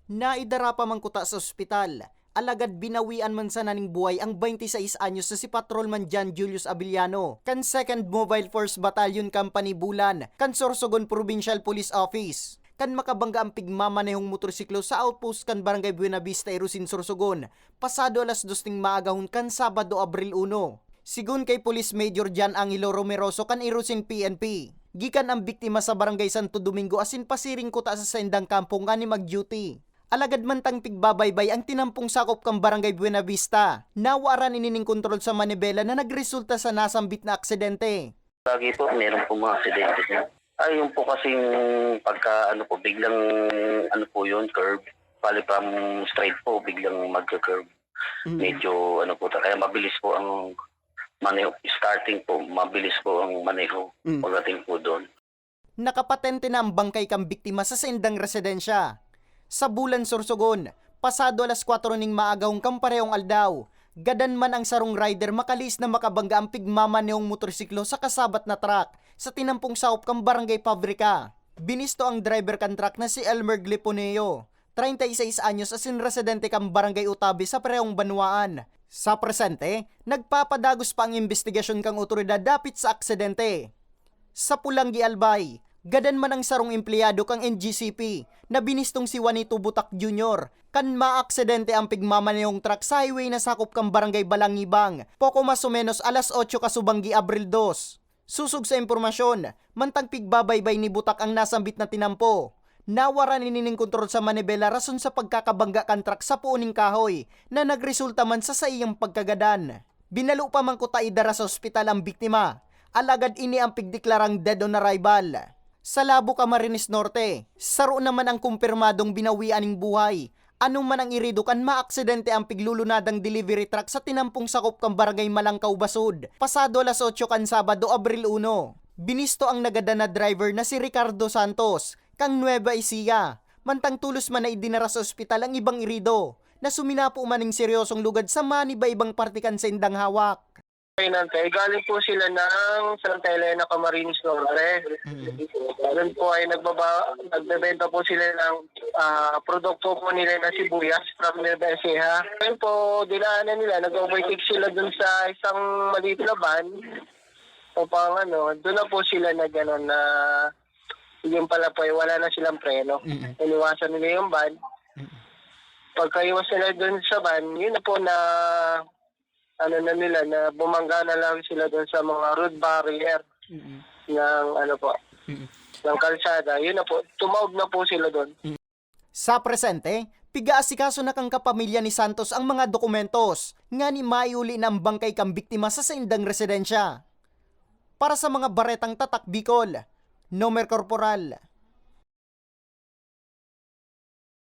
Naidara pa man kuta sa ospital, alagad binawian man sa naning buhay ang 26 anyos na si Patrolman John Julius Abiliano, kan 2nd Mobile Force Battalion Company Bulan, kan Sorsogon Provincial Police Office. Kan makabangga ang pigmamanehong motorsiklo sa outpost kan Barangay Buenavista, Irusin, Sorsogon, pasado alas 2 ng maagahon kan Sabado, Abril 1. Sigun kay Police Major John Angelo Romeroso kan Irusin PNP. Gikan ang biktima sa Barangay Santo Domingo asin pasiring kuta sa sendang kampo nga ni mag-duty. Alagad man tang pigbabaybay ang tinampong sakop kang Barangay Buenavista. Nawaran inining kontrol sa manibela na nagresulta sa nasambit na aksidente. Lagi po, meron po mga aksidente niya. Ay, yung po kasing pagka, biglang, yun, curve. Pali from straight po, biglang magka-curve. Medyo, kaya mabilis po ang maneho. Starting po, mabilis po ang maneho. Pagdating po doon. Nakapatente na ang bangkay kang biktima sa sendang residensya. Sa Bulan, Sorsogon, pasado alas 4 ning maagahong kamparehong aldaw, gadan man ang sarong rider makalis na makabangga ang pigmamanehong motorsiklo sa kasabat na truck sa tinampong sakop kang Barangay Fabrica. Binisto ang driver kan truck na si Elmer Gliponeo, 36 anyos asin residente kang Barangay Utabi sa parehong banwaan. Sa presente, nagpapadagos pa ang investigasyon kang otoridad dapit sa aksidente. Sa Pulangi, Albay, gadan man ang sarong empleyado kang NGCP na binistong si Juanito Butak Jr. kan maaksidente ang pigmamanehong truck sa highway na sakop kang Barangay Balangibang, poko mas o menos alas 8 kasubanggi Abril 2. Susug sa impormasyon, mantang pigbabaybay ni Butak ang nasambit na tinampo. Nawaran inining kontrol sa manibela rason sa pagkakabangga kan truck sa puuning kahoy na nagresulta man sa iyang pagkagadan. Binalo pa man kuta idara sa ospital ang biktima. Alagad ini ang pigdeklarang dead on arrival. Sa Labo, Camarines Norte, saro naman ang kumpirmadong binawian ng buhay. Anong man ang irido kan maaksidente ang piglulunadang delivery truck sa tinampong sakop kang Barangay Malangkaw, Basud, pasado alas 8 kan Sabado, Abril 1. Binisto ang nagada na driver na si Ricardo Santos, kang Nueva Ecija. Mantang tulos man na idinara sa ospital ang ibang irido, na suminapo maning seryosong lugad sa maniba-ibang partikan sa indang hawak. Galing po sila ng Santa Elena, Camarines Norte. Doon po ay nagbebenta po sila ng produkto po nila na sibuyas from Nueva Ecija. Ngayon po, dinaanan nila, nag-overtake sila doon sa isang maliit na van. Upang doon na po sila na yung pala po ay wala na silang preno. Iniwasan nila yung van. Pagkaiwas nila doon sa van, yun na po na na bumangga na lang sila doon sa mga road barrier ng ng kalsada. Yun na po, tumawag na po sila doon. Sa presente, pigaasikaso na kang kapamilya ni Santos ang mga dokumentos nga ni maiuli ng bangkay kang biktima sa sendang residensya. Para sa mga baretang tatak Bicol, Nomer Corporal